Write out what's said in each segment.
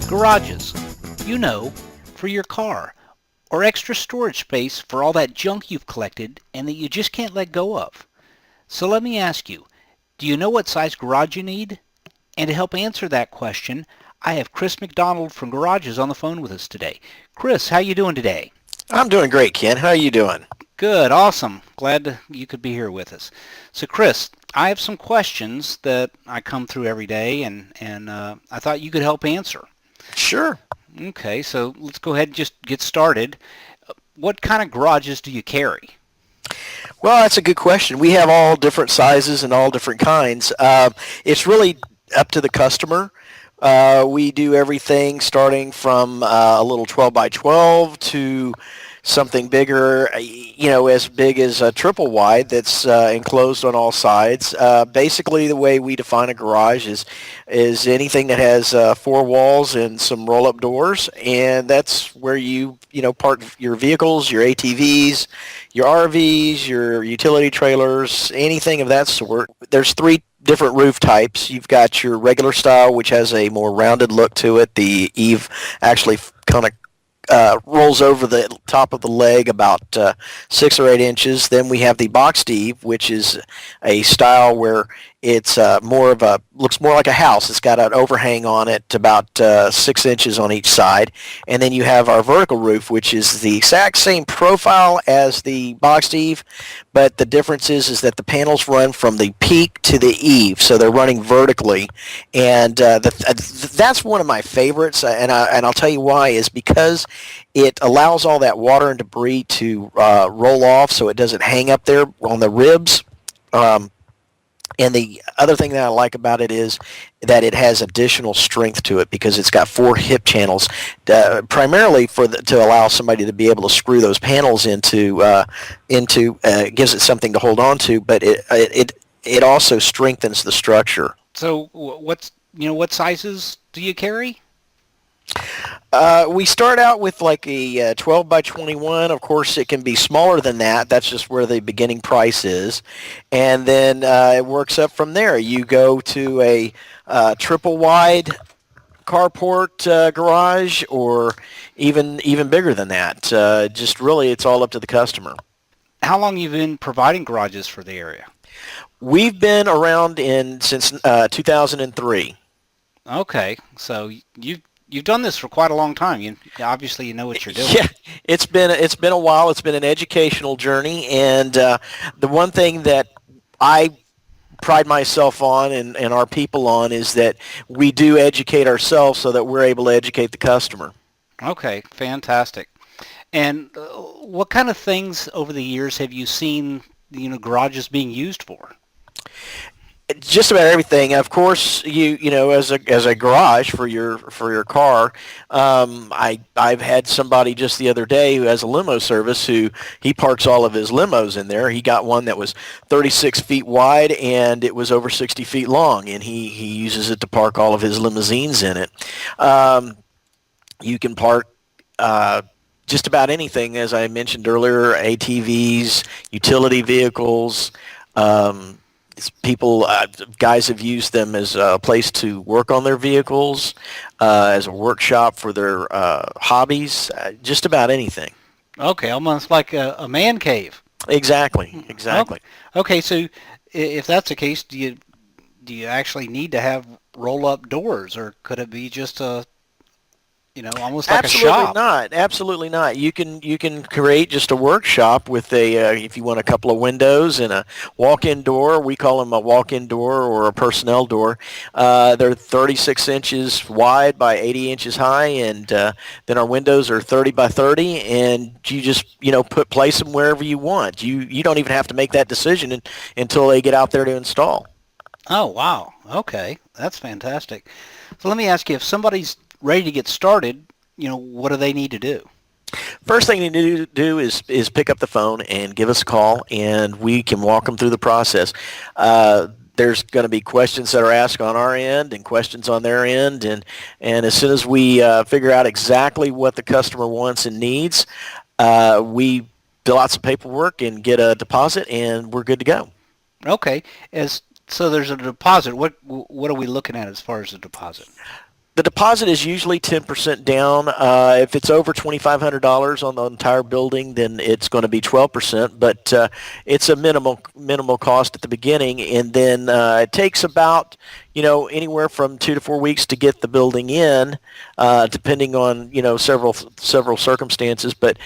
Garages, for your car, or extra storage space for all that junk you've collected and that you just can't let go of. So let me ask you, do you know what size garage you need? And to help answer that question, I have Chris McDonald from Garages on the phone with us today. Chris, how you doing today? I'm doing great, Ken. How are you doing? Good, awesome. Glad you could be here with us. So Chris, I have some questions that I come through every day and I thought you could help answer. Sure. Okay, so let's go ahead and just get started. What kind of garages do you carry? Well, that's a good question. We have all different sizes and all different kinds. It's really up to the customer. We do everything starting from a little 12 by 12 to something bigger, as big as a triple wide that's enclosed on all sides. Basically, the way we define a garage is anything that has four walls and some roll-up doors, and that's where you park your vehicles, your ATVs, your RVs, your utility trailers, anything of that sort. There's three different roof types. You've got your regular style, which has a more rounded look to it. The eave actually kind of rolls over the top of the leg about 6 or 8 inches. Then we have the boxed eave, which is a style where it's looks more like a house. It's got an overhang on it about 6 inches on each side. And then you have our vertical roof, which is the exact same profile as the boxed eave, but the difference is that the panels run from the peak to the eave, so they're running vertically. And that's one of my favorites, and I'll tell you why, is because it allows all that water and debris to roll off so it doesn't hang up there on the ribs. And the other thing that I like about it is that it has additional strength to it because it's got 4 hip channels, primarily to allow somebody to be able to screw those panels into gives it something to hold on to, but it also strengthens the structure. So what sizes do you carry? We start out with like a 12 by 21. Of course, it can be smaller than that. That's just where the beginning price is. And then it works up from there. You go to a triple wide carport garage, or even bigger than that. Just really, it's all up to the customer. How long have you been providing garages for the area? We've been around since 2003. Okay, so You've done this for quite a long time. Obviously you know what you're doing. Yeah, it's been a while. It's been an educational journey, and the one thing that I pride myself on and our people on is that we do educate ourselves so that we're able to educate the customer. Okay, fantastic. And what kind of things over the years have you seen, garages being used for? Just about everything. Of course, as a garage for your car. I've had somebody just the other day who has a limo service who he parks all of his limos in there. He got one that was 36 feet wide and it was over 60 feet long, and he uses it to park all of his limousines in it. You can park just about anything, as I mentioned earlier: ATVs, utility vehicles. Guys have used them as a place to work on their vehicles, as a workshop for their hobbies, just about anything. Okay, almost like a man cave. Exactly. Okay, so if that's the case, do you actually need to have roll-up doors, or could it be just almost like a shop? Absolutely not. You can create just a workshop with if you want a couple of windows and a walk-in door. We call them a walk-in door or a personnel door. They're 36 inches wide by 80 inches high, and then our windows are 30 by 30, and you just place them wherever you want. You don't even have to make that decision until they get out there to install. Oh, wow. Okay, that's fantastic. So let me ask you, if somebody's ready to get started, what do they need to do? First thing you need to do is pick up the phone and give us a call, and we can walk them through the process. There's going to be questions that are asked on our end and questions on their end, and as soon as we figure out exactly what the customer wants and needs, we fill out some paperwork and get a deposit, and we're good to go. Okay. So there's a deposit. What are we looking at as far as the deposit? The deposit is usually 10% down. If it's over $2,500 on the entire building, then it's going to be 12%. But it's a minimal cost at the beginning, and then it takes about anywhere from 2 to 4 weeks to get the building in, depending on several circumstances. But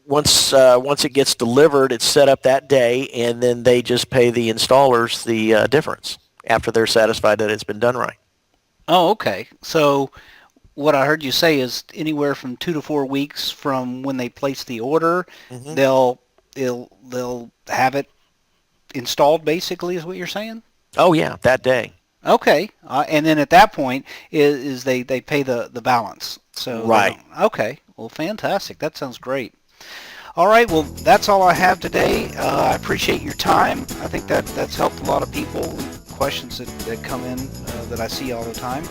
once it gets delivered, it's set up that day, and then they just pay the installers the difference after they're satisfied that it's been done right. Oh, okay. So what I heard you say is anywhere from 2 to 4 weeks from when they place the order, Mm-hmm. they'll have it installed, basically, is what you're saying? Oh yeah, that day. Okay. And then at that point is they pay the balance. So Right. okay. Well, fantastic. That sounds great. All right. Well, that's all I have today. I appreciate your time. I think that's helped a lot of people. Questions that come in that I see all the time.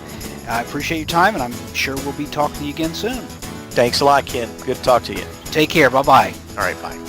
I appreciate your time, and I'm sure we'll be talking to you again soon. Thanks a lot, Ken. Good to talk to you. Take care. Bye-bye. All right, bye.